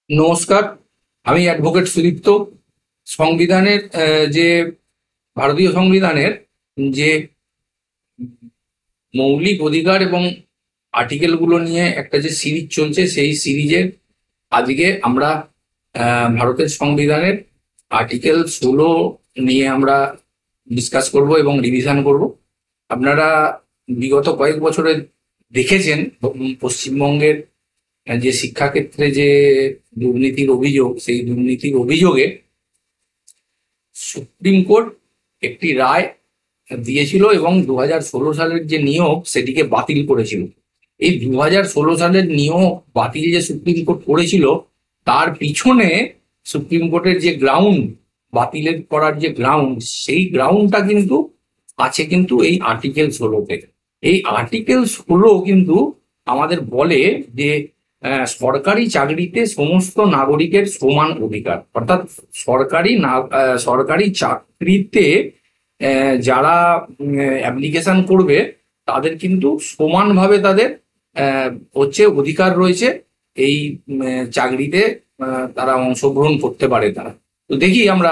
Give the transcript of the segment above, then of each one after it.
নমস্কার। আমি অ্যাডভোকেট সুদীপ্ত। সংবিধানের যে ভারতীয় সংবিধানের যে মৌলিক অধিকার এবং আর্টিকেলগুলো নিয়ে একটা যে সিরিজ চলছে, সেই সিরিজের আজকে আমরা ভারতের সংবিধানের আর্টিকেল 16 নিয়ে আমরা ডিসকাস করব এবং রিভিশন করব। আপনারা বিগত কয়েক বছরে দেখেছেন পশ্চিমবঙ্গের যে শিক্ষাক্ষেত্রে যে দুর্নীতির অভিযোগ, সেই দুর্নীতির অভিযোগে সুপ্রিম কোর্ট একটি রায় দিয়েছিল এবং 2016 সালের যে নিয়োগ সেটিকে বাতিল করেছিল। এই 2016 সালের নিয়োগ বাতিল যে সুপ্রিম কোর্ট করেছিল, তার পিছনে সুপ্রিম কোর্টের যে গ্রাউন্ড বাতিলের করার যে গ্রাউন্ড, সেই গ্রাউন্ডটা কিন্তু আছে কিন্তু এই আর্টিকেল 16-তে। এই আর্টিকেল 16 কিন্তু আমাদের বলে যে সরকারি চাকরিতে সমস্ত নাগরিকের সমান অধিকার, অর্থাৎ সরকারি চাকরিতে যারা অ্যাপ্লিকেশন করবে তাদের কিন্তু সমানভাবে তাদের হচ্ছে অধিকার রয়েছে। এই চাকরিতে তারা অংশগ্রহণ করতে পারে তারা। তো দেখি আমরা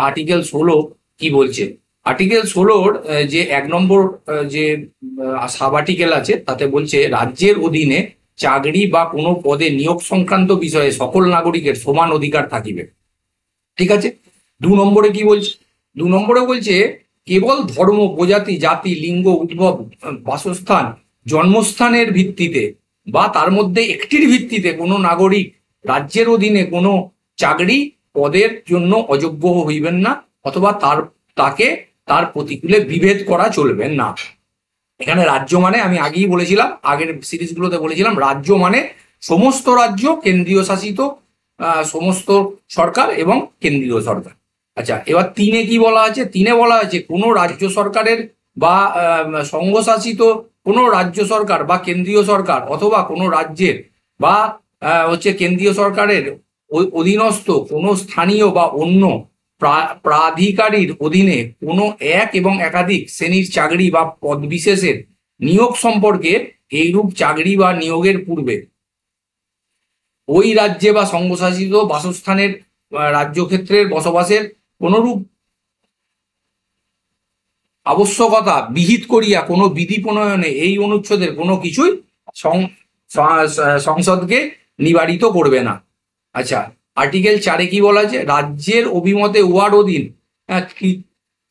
আর্টিকেল 16 কি বলছে। আর্টিকেল 16-র যে 1 নম্বর যে সাব আর্টিকেল আছে, তাতে বলছে রাজ্যের অধীনে চাকরি বা কোনো পদে নিয়োগ সংক্রান্ত বিষয়ে সকল নাগরিকের সমান অধিকার থাকিবে। ঠিক আছে। 2 নম্বরে কি বলছে? 2 নম্বরে বলছে কেবল ধর্ম, প্রজাতি, জাতি, লিঙ্গ, উদ্ভব, বাসস্থান, জন্মস্থানের ভিত্তিতে বা তার মধ্যে একটির ভিত্তিতে কোনো নাগরিক রাজ্যের অধীনে কোনো চাকরি পদের জন্য অযোগ্য হইবেন না, অথবা তাকে তার প্রতিকূলে বিভেদ করা চলবে না। এখানে রাজ্য মানে আমি আগেই বলেছিলাম, আগের সিরিজগুলোতে বলেছিলাম, রাজ্য মানে সমস্ত রাজ্য, কেন্দ্রীয় শাসিত সমস্ত সরকার এবং কেন্দ্রীয় সরকার। আচ্ছা, এবার 3-এ কি বলা আছে? 3-এ বলা আছে কোনো রাজ্য সরকারের বা সংঘশাসিত কোনো রাজ্য সরকার বা কেন্দ্রীয় সরকার অথবা কোনো রাজ্যের বা হচ্ছে কেন্দ্রীয় সরকারের অধীনস্থ কোনো স্থানীয় বা অন্য প্রাধিকারীর অধীনে কোনো এক এবং একাধিক শ্রেণীর চাকরি বা পদ বিশেষের নিয়োগ সম্পর্কে এইরূপ চাকরি বা নিয়োগের পূর্বে ওই রাজ্যে বা সংঘশাসিত বাসস্থানের রাজ্যক্ষেত্রের বসবাসের কোনরূপ আবশ্যকতা বিহিত করিয়া কোনো বিধি প্রণয়নে এই অনুচ্ছেদের কোনো কিছুই সংসদকে নিবারিত করবে না। আচ্ছা, আর্টিকেল 4-এ কি বলা আছে? রাজ্যের অভিমতে উহার অধীন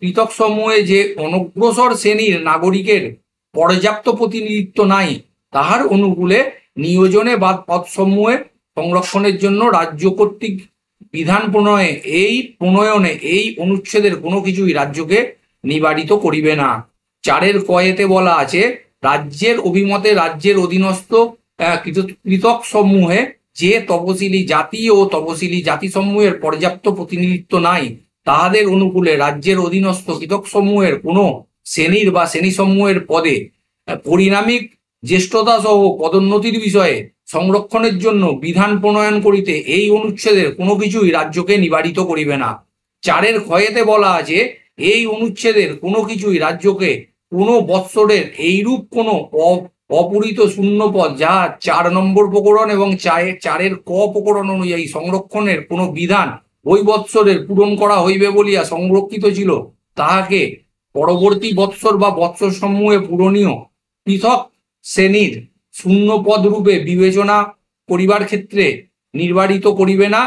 পৃথক সমূহে যে অনগ্রসর শ্রেণীর নাগরিকের পর্যাপ্ত প্রতিনিধিত্ব নাই, তাহার অনুকূলে নিয়োজনে বা পদসমূহে সংরক্ষণের জন্য রাজ্য কর্তৃক বিধান প্রণয়নে এই অনুচ্ছেদের কোনো কিছুই রাজ্যকে নিবারিত করিবে না। 4-এর কয়েতে বলা আছে রাজ্যের অভিমতে রাজ্যের অধীনস্থ পৃথক সমূহে যে তপশিলি জাতি ও তপশিলি জাতি সমূহের পর্যাপ্ত প্রতিনিধিত্ব নাই, তাহাদের অনুকূলে রাজ্যের অধীনস্থ পৃথক সমূহের কোনো শ্রেণীর বা শ্রেণীসমূহের পদে পরিণামিক জ্যেষ্ঠতা সহ পদোন্নতির বিষয়ে সংরক্ষণের জন্য বিধান প্রণয়ন করিতে এই অনুচ্ছেদের কোনো কিছুই রাজ্যকে নিবারিত করিবে না। 4-এর ক্ষয়েতে বলা আছে এই অনুচ্ছেদের কোনো কিছুই রাজ্যকে কোনো বৎসরের এইরূপ কোনো অপূরিত শূন্যপদ যাহা 4 নম্বর প্রকরণ এবং 4-এর ক প্রকরণ অনুযায়ী সংরক্ষণের কোনো বিধান ওই বৎসরের পূরণ করা হইবে বলিয়া সংরক্ষিত ছিল, তাহাকে পরবর্তী বৎসর বা বৎসর সমূহে পূরণীয় পৃথক শ্রেণীর শূন্যপদ রূপে বিবেচনা করিবার ক্ষেত্রে নির্বারিত করিবে না,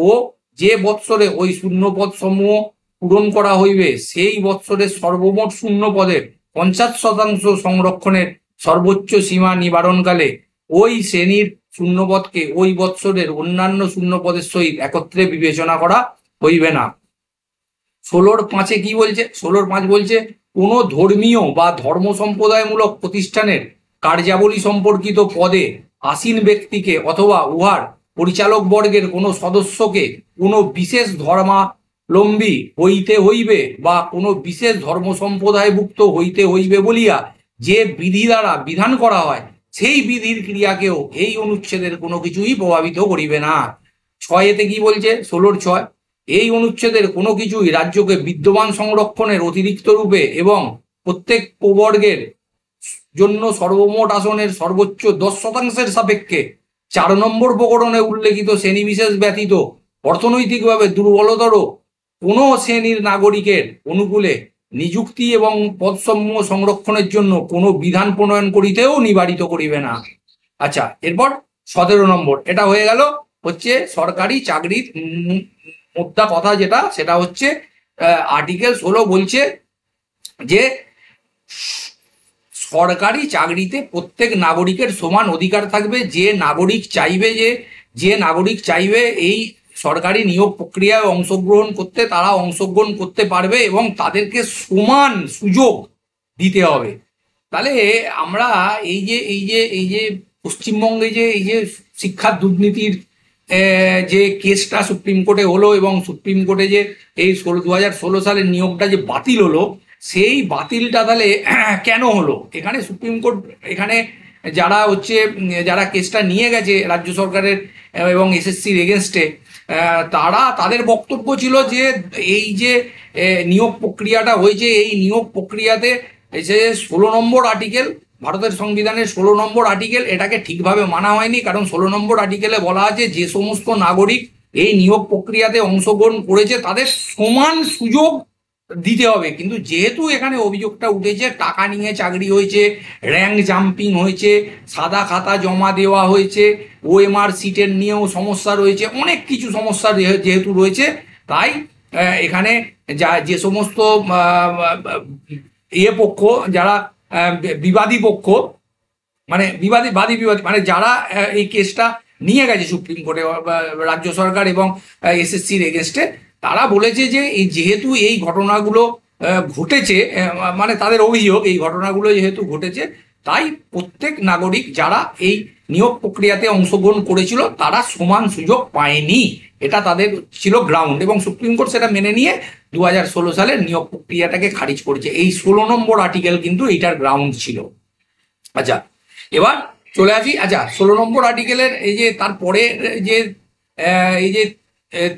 ও যে বৎসরে ওই শূন্যপদ সমূহ পূরণ করা হইবে সেই বৎসরের সর্বমোট শূন্যপদের 50% সংরক্ষণের সর্বোচ্চ সীমা নিবারণকালে ওই শ্রেণীর শূন্যপদকে ওই বৎসরের অন্যান্য শূন্যপদের সহিত একত্রে বিবেচনা করা হইবে না। 16-র 5-এ কি বলছে? 16-র 5 বলছে কোনো ধর্মীয় বা ধর্ম সম্প্রদায়মূলক প্রতিষ্ঠানের কার্যাবলী সম্পর্কিত পদে আসীন ব্যক্তিকে অথবা উহার পরিচালক বর্গের কোনো সদস্যকে কোনো বিশেষ ধর্মাবলম্বী হইতে হইবে বা কোনো বিশেষ ধর্ম সম্প্রদায়ভুক্ত হইতে হইবে বলিয়া যে বিধি দ্বারা বিধান করা হয়, সেই বিধির ক্রিয়াকেও এই অনুচ্ছেদের কোনো কিছুই প্রভাবিত করিবে না। 6-এতে কি বলছে? 16-র 6, এই অনুচ্ছেদের কোনো কিছুই রাজ্যকে বিদ্যমান সংরক্ষণের অতিরিক্ত রূপে এবং প্রত্যেক প্রবর্গের জন্য সর্বমোট আসনের সর্বোচ্চ 10% সাপেক্ষে 4 নম্বর প্রকরণে উল্লেখিত শ্রেণীবিশেষ ব্যতীত অর্থনৈতিকভাবে দুর্বলতর কোনো শ্রেণীর নাগরিকের অনুকূলে নিযুক্তি এবং পদসমূহ সংরক্ষণের জন্য কোনো বিধান প্রণয়ন করিতেও নিবারিত করিবে না। আচ্ছা, এরপর 17 নম্বর, এটা হয়ে গেল হচ্ছে সরকারি চাকরির মোদ্দা কথা, যেটা সেটা হচ্ছে আর্টিকেল 16 বলছে যে সরকারি চাকরিতে প্রত্যেক নাগরিকের সমান অধিকার থাকবে। যে নাগরিক চাইবে এই সরকারি নিয়োগ প্রক্রিয়ায় অংশগ্রহণ করতে, তারা অংশগ্রহণ করতে পারবে এবং তাদেরকে সমান সুযোগ দিতে হবে। তাহলে আমরা এই যে পশ্চিমবঙ্গে এই যে শিক্ষা দুর্নীতির যে কেসটা সুপ্রিম কোর্টে হলো এবং সুপ্রিম কোর্টে যে এই 2016 সালের নিয়োগটা যে বাতিল হলো, সেই বাতিলটা তাহলে কেন হলো? এখানে সুপ্রিম কোর্ট, এখানে যারা কেসটা নিয়ে গেছে রাজ্য সরকারের এবং এসএসসির এগেনস্টে, তাদের বক্তব্য ছিল যে এই যে নিয়োগ প্রক্রিয়াটা হয়েছে, এই নিয়োগ প্রক্রিয়াতে যে 16 নম্বর আর্টিকেল, ভারতের সংবিধানের 16 নম্বর আর্টিকেল, এটাকে ঠিকভাবে মানা হয়নি। কারণ 16 নম্বর আর্টিকেলে বলা আছে যে সমস্ত নাগরিক এই নিয়োগ প্রক্রিয়াতে অংশগ্রহণ করেছে তাদের সমান সুযোগ দিতে হবে। কিন্তু যেহেতু এখানে অভিযোগটা উঠেছে টাকা নিয়ে চাকরি হয়েছে, র্যাঙ্ক জাম্পিং হয়েছে, সাদা খাতা জমা দেওয়া হয়েছে, ওএমআর সিটের নিয়েও সমস্যা রয়েছে, অনেক কিছু সমস্যা যেহেতু রয়েছে, তাই এখানে যে সমস্ত পক্ষ, যারা বিবাদী পক্ষ, মানে বিবাদী মানে যারা এই কেসটা নিয়ে গেছে সুপ্রিম কোর্টে রাজ্য সরকার এবং এসএসসির এগেনস্টে, তারা বলেছে যে যেহেতু এই ঘটনাগুলো ঘটেছে, মানে তাদের অভিযোগ এই ঘটনাগুলো যেহেতু ঘটেছে, তাই প্রত্যেক নাগরিক যারা এই নিয়োগ প্রক্রিয়াতে অংশগ্রহণ করেছিল তারা সমান সুযোগ পায়নি, এটা তাদের ছিল গ্রাউন্ড। এবং সুপ্রিম কোর্ট সেটা মেনে নিয়ে 2016 সালের নিয়োগ প্রক্রিয়াটাকে খারিজ করেছে। এই 16 নম্বর আর্টিকেল কিন্তু এইটার গ্রাউন্ড ছিল। আচ্ছা, এবার চলে আসি। আচ্ছা, 16 নম্বর আর্টিকেলের এই যে তারপরে যে এই যে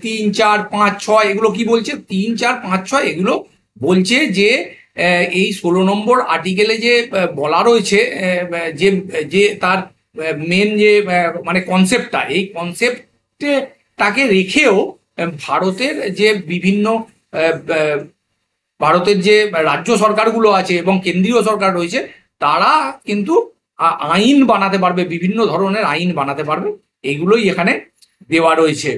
3, 4, 5, 6 এগুলো কি বলছে? 3, 4, 5, 6 এগুলো বলছে যে এই 16 নম্বর আর্টিকেলে যে বলা রয়েছে, যে যে তার মেন যে মানে কনসেপ্টটা, এই কনসেপ্টটাকে রেখেও ভারতের যে বিভিন্ন ভারতের যে রাজ্য সরকারগুলো আছে এবং কেন্দ্রীয় সরকার রয়েছে, তারা কিন্তু আইন বানাতে পারবে, বিভিন্ন ধরনের আইন বানাতে পারবে। এগুলোই এখানে দেওয়া রয়েছে।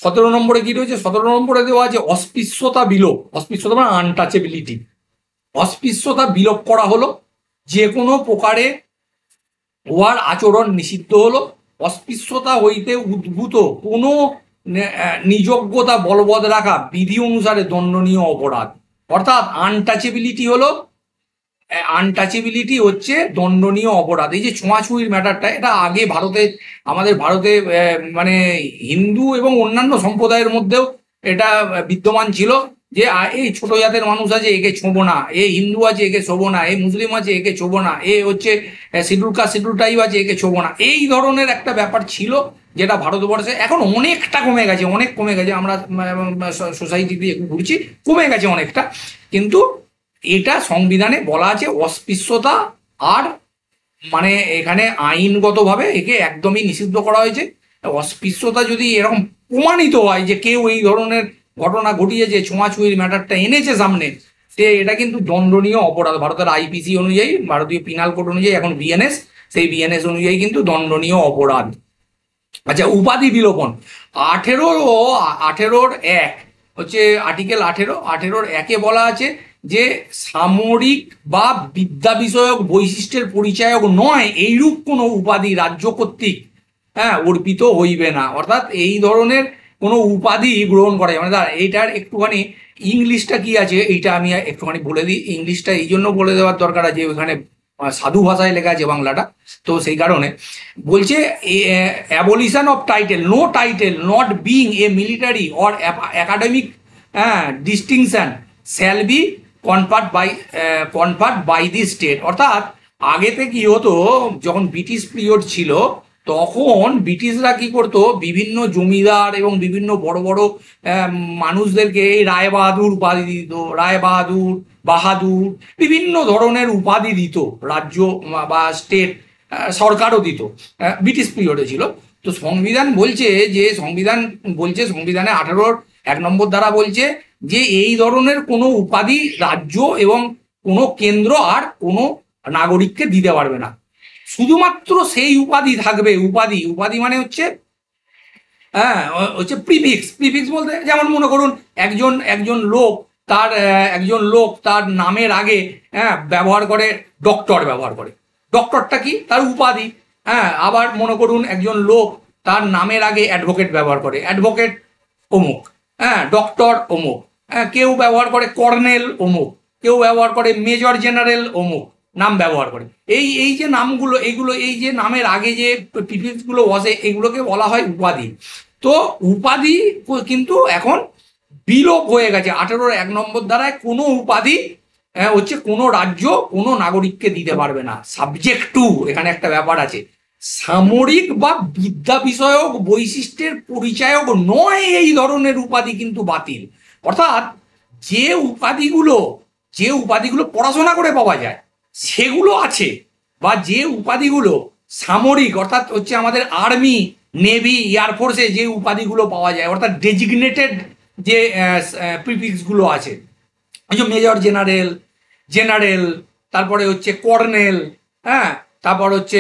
17 নম্বরে কি রয়েছে? 17 নম্বরে দেওয়া আছে অস্পৃশ্যতা বিলোপ। অস্পৃশ্যতা মানে আনটাচেবিলিটি। অস্পৃশ্যতা বিলোপ করা হলো, যে কোনো প্রকারে উহার আচরণ নিষিদ্ধ হলো। অস্পৃশ্যতা হইতে উদ্ভূত কোনো নিযোগ্যতা বলবৎ রাখা বিধি অনুসারে দণ্ডনীয় অপরাধ। অর্থাৎ আনটাচেবিলিটি হচ্ছে দণ্ডনীয় অপরাধ। এই যে ছোঁয়াছুঁয়ির ম্যাটারটা, এটা আগে আমাদের ভারতে মানে হিন্দু এবং অন্যান্য সম্প্রদায়ের মধ্যেও এটা বিদ্যমান ছিল, যে এই ছোট জাতের মানুষ আছে একে ছোবো না, এ হিন্দু আছে একে ছোবো না, এই মুসলিম আছে একে ছোবো না, এ হচ্ছে শিডিউল কাস্ট শিডিউল ট্রাইব আছে একে ছোবো না, এই ধরনের একটা ব্যাপার ছিল, যেটা ভারতবর্ষে এখন অনেকটা কমে গেছে, অনেক কমে গেছে। আমরা সোসাইটিতে ঘুরছি, কমে গেছে অনেকটা। কিন্তু এটা সংবিধানে বলা আছে অস্পৃশ্যতা, আর মানে এখানে আইনগতভাবে একে একদমই নিষিদ্ধ করা হয়েছে। অস্পৃশ্যতা যদি এরকম প্রমাণিত হয় যে কেউ এই ধরনের ঘটনা ঘটিয়েছে, ছোঁয়াছুঁয়ির ম্যাটারটা এনেছে সামনে, সে এটা কিন্তু দণ্ডনীয় অপরাধ। ভারতের আইপিসি অনুযায়ী, ভারতীয় পিনাল কোড অনুযায়ী, এখন বিএনএস, সেই বিএনএস অনুযায়ী কিন্তু দণ্ডনীয় অপরাধ। আচ্ছা, উপাধি বিলোপন। 18-1 হচ্ছে আর্টিকেল 18-1-এ বলা আছে যে সামরিক বা বিদ্যা বিষয়ক বৈশিষ্ট্যের পরিচায়ক নয় এইরূপ কোনো উপাধি রাজ্য কর্তৃক অর্পিত হইবে না। অর্থাৎ এই ধরনের কোনো উপাধি গ্রহণ করা যাবে না। এইটার একটুখানি ইংলিশটা কি আছে এইটা আমি একটুখানি বলে দিই। ইংলিশটা এই জন্য বলে দেওয়ার দরকার আছে, ওইখানে সাধু ভাষায় লেখা আছে বাংলাটা, তো সেই কারণে বলছে abolition of title, no title not being a military or academic distinction shall be conferred by the state. অর্থাৎ আগেতে কি হতো, যখন ব্রিটিশ পিরিয়ড ছিল তখন ব্রিটিশরা কি করতো, বিভিন্ন জমিদার এবং বিভিন্ন বড় বড় মানুষদেরকে এই রায়বাহাদুর উপাধি দিত, বাহাদুর, বিভিন্ন ধরনের উপাধি দিত রাজ্য বা স্টেট সরকারও দিত, ব্রিটিশ পিরিয়ডে ছিল। তো সংবিধান বলছে সংবিধানে 18-1 ধারা বলছে যে এই ধরনের কোনো উপাধি রাজ্য এবং কোনো কেন্দ্র আর কোনো নাগরিককে দিতে পারবে না। শুধুমাত্র সেই উপাধি থাকবে, উপাধি মানে হচ্ছে হচ্ছে প্রিফিক্স বলতে যেমন মনে করুন একজন লোক তার নামের আগে ব্যবহার করে ডক্টর ব্যবহার করে। ডক্টরটা কি? তার উপাধি। আবার মনে করুন একজন লোক তার নামের আগে অ্যাডভোকেট ব্যবহার করে, অ্যাডভোকেট অমুক, ডক্টর অমুক। কেউ ব্যবহার করে কর্নেল অমুক, কেউ ব্যবহার করে মেজর জেনারেল অমুক নাম ব্যবহার করে। এই যে নামগুলো, এই যে নামের আগে যে প্রিফিক্সগুলো বসে এগুলোকে বলা হয় উপাধি। তো উপাধি কিন্তু এখন বিলোপ হয়ে গেছে। 18-1 ধারায় কোনো উপাধি হচ্ছে কোনো রাজ্য কোনো নাগরিককে দিতে পারবে না। সাবজেক্ট টু, এখানে একটা ব্যাপার আছে, সামরিক বা বিদ্যা বিষয়ক বৈশিষ্ট্যের পরিচায়ক নয় এই ধরনের উপাধি কিন্তু বাতিল। অর্থাৎ যে উপাধিগুলো পড়াশোনা করে পাওয়া যায় সেগুলো আছে, বা যে উপাধিগুলো সামরিক অর্থাৎ হচ্ছে আমাদের আর্মি, নেভি, এয়ারফোর্সে যে উপাধিগুলো পাওয়া যায় অর্থাৎ ডেজিগনেটেড যে প্রিফিক্সগুলো আছে, ওই যে মেজর জেনারেল, তারপরে হচ্ছে কর্নেল, তারপর হচ্ছে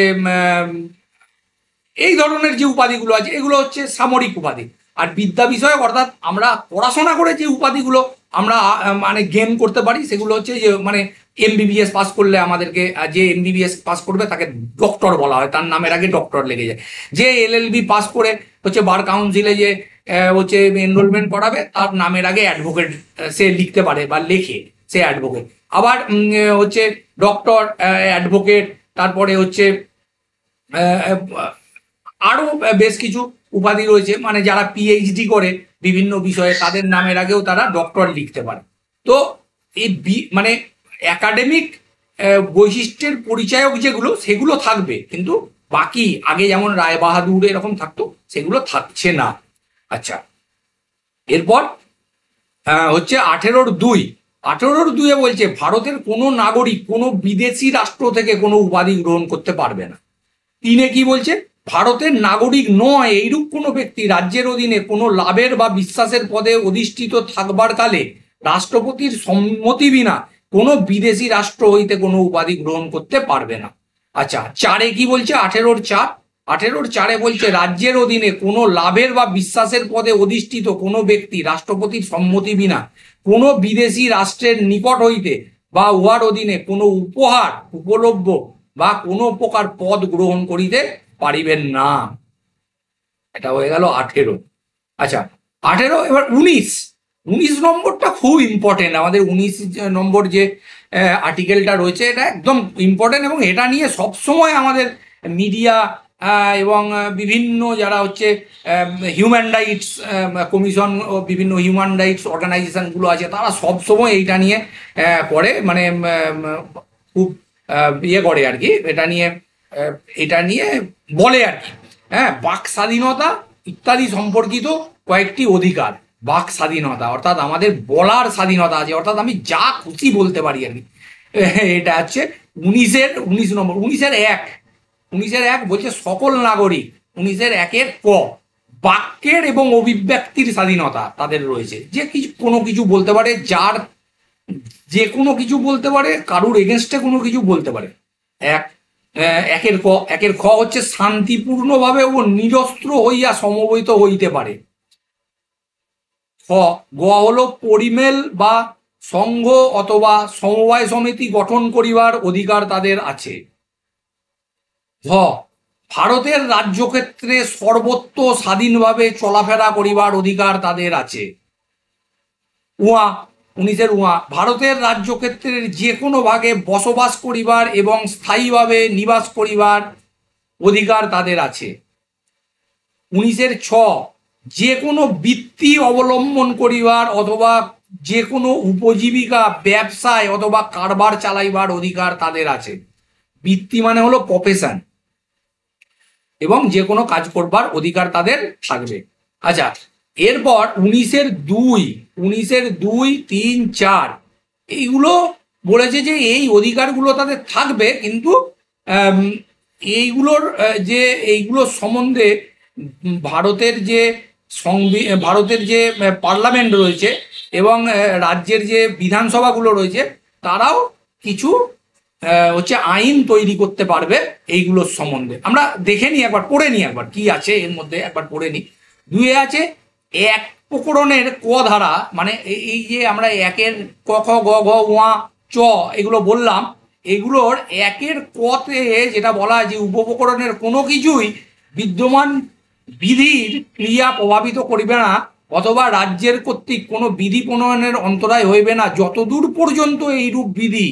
এই ধরনের যে উপাধিগুলো আছে এগুলো হচ্ছে সামরিক উপাধি। আর বিদ্যা বিষয়ক অর্থাৎ আমরা পড়াশোনা করে যে উপাধিগুলো আমরা মানে গেইন করতে পারি সেগুলো হচ্ছে যে মানে এমবিবিএস পাস করলে আমাদেরকে, যে এমবিবিএস পাস করবে তাকে ডক্টর বলা হয়, তার নামের আগে ডক্টর লেগে যায়। যে এলএলবি পাস করে হচ্ছে বার কাউন্সিলে যে হচ্ছে এনরোলমেন্ট করাবে তার নামের আগে অ্যাডভোকেট সে লিখতে পারে বা লেখে, সে অ্যাডভোকেট। আবার হচ্ছে ডক্টর, অ্যাডভোকেট, তারপরে হচ্ছে আরও বেশ কিছু উপাধি রয়েছে, মানে যারা পিএইচডি করে বিভিন্ন বিষয়ে তাদের নামের আগেও তারা ডক্টর লিখতে পারে। তো এই মানে একাডেমিক বৈশিষ্ট্যের পরিচায়ক যেগুলো সেগুলো থাকবে, কিন্তু বাকি আগে যেমন রায় বাহাদুর এরকম থাকতো সেগুলো থাকছে না। আচ্ছা, এরপর হচ্ছে 18-2 বলছে ভারতের কোনো নাগরিক কোনো বিদেশি রাষ্ট্র থেকে কোনো উপাধি গ্রহণ করতে পারবে না। 3 কি বলছে? ভারতের নাগরিক নয় এইরূপ কোনো ব্যক্তি রাজ্যের অধীনে কোনো লাভের বা বিশ্বাসের পদে অধিষ্ঠিত থাকবার কালে রাষ্ট্রপতির সম্মতি বিনা কোনো বিদেশি রাষ্ট্র হইতে কোনো উপাধি গ্রহণ করতে পারবে না। আচ্ছা, 4 কি বলছে? 18-4 বলছে রাজ্যের অধীনে কোনো লাভের বা বিশ্বাসের পদে অধিষ্ঠিত কোনো ব্যক্তি রাষ্ট্রপতির সম্মতি বিনা কোনো বিদেশি রাষ্ট্রের নিকট হইতে বা উহার অধীনে কোনো উপহার, উপলভ্য বা কোনো প্রকার পদ গ্রহণ করিতে পারিবেন না। এটা হয়ে গেল 18। আচ্ছা, 18 এবার 19 নম্বরটা খুব ইম্পর্টেন্ট। আমাদের 19 নম্বর যে আর্টিকেলটা রয়েছে এটা একদম ইম্পর্টেন্ট, এবং এটা নিয়ে সবসময় আমাদের মিডিয়া এবং বিভিন্ন যারা হচ্ছে হিউম্যান রাইটস কমিশন ও বিভিন্ন হিউম্যান রাইটস অর্গানাইজেশনগুলো আছে তারা সবসময় এইটা নিয়ে করে, মানে খুব ইয়ে করে আর কি, এটা নিয়ে বলে আর কি। বাক স্বাধীনতা ইত্যাদি সম্পর্কিত কয়েকটি অধিকার। বাক স্বাধীনতা অর্থাৎ আমাদের বলার স্বাধীনতা আছে, অর্থাৎ আমি যা খুশি বলতে পারি আর কি। এটা হচ্ছে 19 নম্বর। 19-1 বলছে সকল নাগরিক, 19-1 ক বাক্যের এবং অভিব্যক্তির স্বাধীনতা তাদের রয়েছে। যে কোনো কিছু বলতে পারে, যে কোনো কিছু বলতে পারে, কারুর এগেনস্টে কোনো কিছু বলতে পারে। 1-এর খ হচ্ছে শান্তিপূর্ণভাবে ও নিরস্ত্র হইয়া সমবেত হইতে পারে। গ হলো পরিমেল বা সংঘ অথবা সমবায় সমিতি গঠন করিবার অধিকার তাদের আছে। ভারতের রাজ্যক্ষেত্রে সর্বত্র স্বাধীনভাবে চলাফেরা করিবার অধিকার তাদের আছে। 19-এর ভারতের রাজ্যক্ষেত্রের যে কোনো ভাগে বসবাস করিবার এবং স্থায়ীভাবে নিবাস করিবার অধিকার তাদের আছে। 19-এর যে কোনো বৃত্তি অবলম্বন করিবার অথবা যে কোনো উপজীবিকা, ব্যবসায় অথবা কারবার চালাইবার অধিকার তাদের আছে। বৃত্তি মানে হলো প্রফেশন, এবং যে কোনো কাজ করবার অধিকার তাদের থাকবে। আচ্ছা, এরপর 19-এর 2, 3, 4 এইগুলো বলেছে যে এই অধিকারগুলো তাদের থাকবে, কিন্তু এইগুলোর যে এইগুলোর সম্বন্ধে ভারতের যে ভারতের যে পার্লামেন্ট রয়েছে এবং রাজ্যের যে বিধানসভাগুলো রয়েছে তারাও কিছু হচ্ছে আইন তৈরি করতে পারবে এইগুলোর সম্বন্ধে। আমরা দেখে নিই একবার, পড়ে নিই একবার কি আছে এর মধ্যে, একবার পড়ে নিই। দুয়ে আছে এক প্রকরণের ক ধারা, মানে এই যে আমরা একের ক খ গ ঘ ওয়া চ এগুলো বললাম, এগুলোর একের কতে যেটা বলা হয় যে উপপ্রকরণের কোনো কিছুই বিদ্যমান বিধির ক্রিয়া প্রভাবিত করিবে না অথবা রাজ্যের কর্তৃক কোনো বিধি প্রণয়নের অন্তরায় হইবে না যতদূর পর্যন্ত এইরূপ বিধি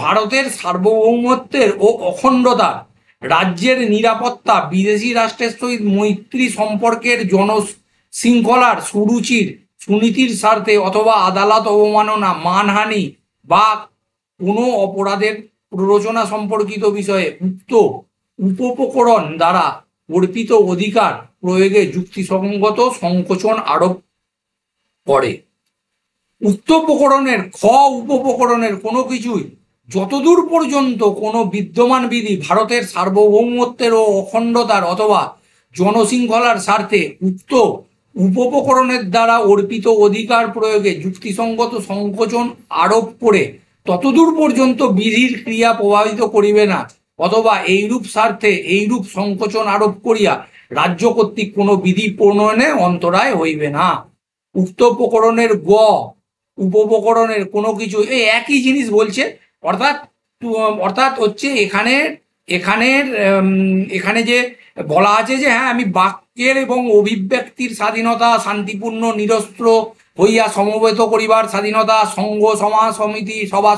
ভারতের সার্বভৌমত্বের ও অখণ্ডতার, রাজ্যের নিরাপত্তা, বিদেশি রাষ্ট্রের সহিত মৈত্রী সম্পর্কের, জনশৃঙ্খলার সুরুচির সুনীতির স্বার্থে অথবা আদালত অবমাননা, মানহানি বা কোনো অপরাধের প্ররোচনা সম্পর্কিত বিষয়ে উক্ত উপপ্রকরণ দ্বারা অর্পিত অধিকার প্রয়োগে যুক্তিসঙ্গত সংকোচন আরোপ করে। উক্ত প্রকরণের খ উপপ্রকরণের কোনো কিছুই যতদূর পর্যন্ত কোনো বিদ্যমান বিধি ভারতের সার্বভৌমত্বের ও অখণ্ডতার অথবা জনশৃঙ্খলার স্বার্থে উক্ত উপপ্রকরণের দ্বারা অর্পিত অধিকার প্রয়োগে যুক্তিসঙ্গত সংকোচন আরোপ করে ততদূর পর্যন্ত বিধির ক্রিয়া প্রভাবিত করিবে না অথবা এইরূপ স্বার্থে এইরূপ সংকোচন আরোপ করিয়া রাজ্য কর্তৃক কোনো বিধি প্রণয়নে অন্তরায় হইবে না। উক্ত প্রকরণের গ উপপ্রকরণের কোনো কিছু, এই একই জিনিস বলছে। অর্থাৎ অর্থাৎ হচ্ছে এখানের এখানে যে বলা আছে যে হ্যাঁ আমি বাক্যের এবং অভিব্যক্তির স্বাধীনতা, শান্তিপূর্ণ নিরস্ত্র হইয়া সমবেত করিবার স্বাধীনতা, সংঘ সমাজ সমিতি সভা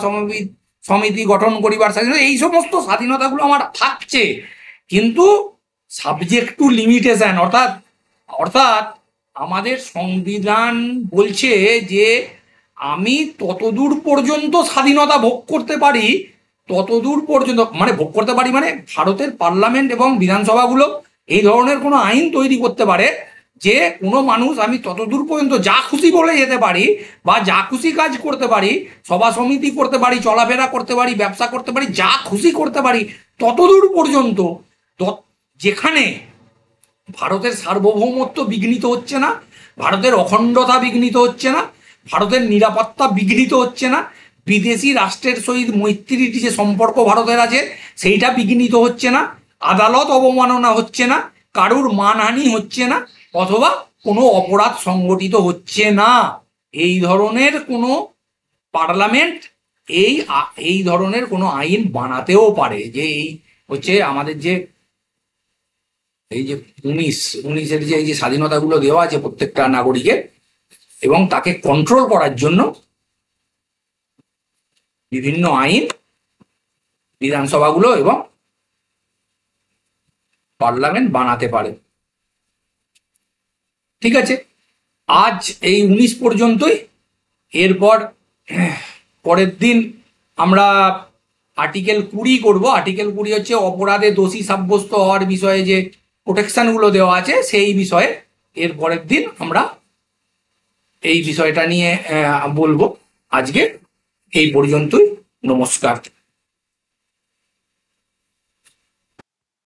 সমিতি গঠন করিবার স্বাধীনতা, এই সমস্ত স্বাধীনতাগুলো আমার থাকছে, কিন্তু সাবজেক্ট টু লিমিটেশন। অর্থাৎ অর্থাৎ আমাদের সংবিধান বলছে যে আমি ততদূর পর্যন্ত স্বাধীনতা ভোগ করতে পারি, ততদূর পর্যন্ত মানে ভোগ করতে পারি মানে ভারতের পার্লামেন্ট এবং বিধানসভাগুলো এই ধরনের কোনো আইন তৈরি করতে পারে যে কোনো মানুষ আমি ততদূর পর্যন্ত যা খুশি বলে যেতে পারি বা যা খুশি কাজ করতে পারি, সভা সমিতি করতে পারি, চলাফেরা করতে পারি, ব্যবসা করতে পারি, যা খুশি করতে পারি ততদূর পর্যন্ত, যেখানে ভারতের সার্বভৌমত্ব বিঘ্নিত হচ্ছে না, ভারতের অখণ্ডতা বিঘ্নিত হচ্ছে না, ভারতের নিরাপত্তা বিঘ্নিত হচ্ছে না, বিদেশি রাষ্ট্রের সহিত মৈত্রীর যে সম্পর্ক ভারতের আছে সেইটা বিঘ্নিত হচ্ছে না, আদালত অবমাননা হচ্ছে না, কারুর মানহানি হচ্ছে না অথবা কোনো অপরাধ সংগঠিত হচ্ছে না, এই ধরনের কোনো পার্লামেন্ট এই ধরনের কোনো আইন বানাতেও পারে। যে এই হচ্ছে আমাদের যে এই যে 19-এর যে এই যে স্বাধীনতাগুলো দেওয়া আছে প্রত্যেকটা নাগরিকের, এবং তাকে কন্ট্রোল করার জন্য বিভিন্ন আইন বিধানসভাগুলো এবং পার্লামেন্ট বানাতে পারে। ঠিক আছে, আজ এই 19 পর্যন্তই। এরপর পরের দিন আমরা আর্টিকেল 20 করব। আর্টিকেল 20 হচ্ছে অপরাধে দোষী সাব্যস্ত হওয়ার বিষয়ে যে প্রোটেকশনগুলো দেওয়া আছে সেই বিষয়ে এর পরের দিন আমরা এই বিষয়টা নিয়ে বলবো। আজকে এই পর্যন্তই, নমস্কার।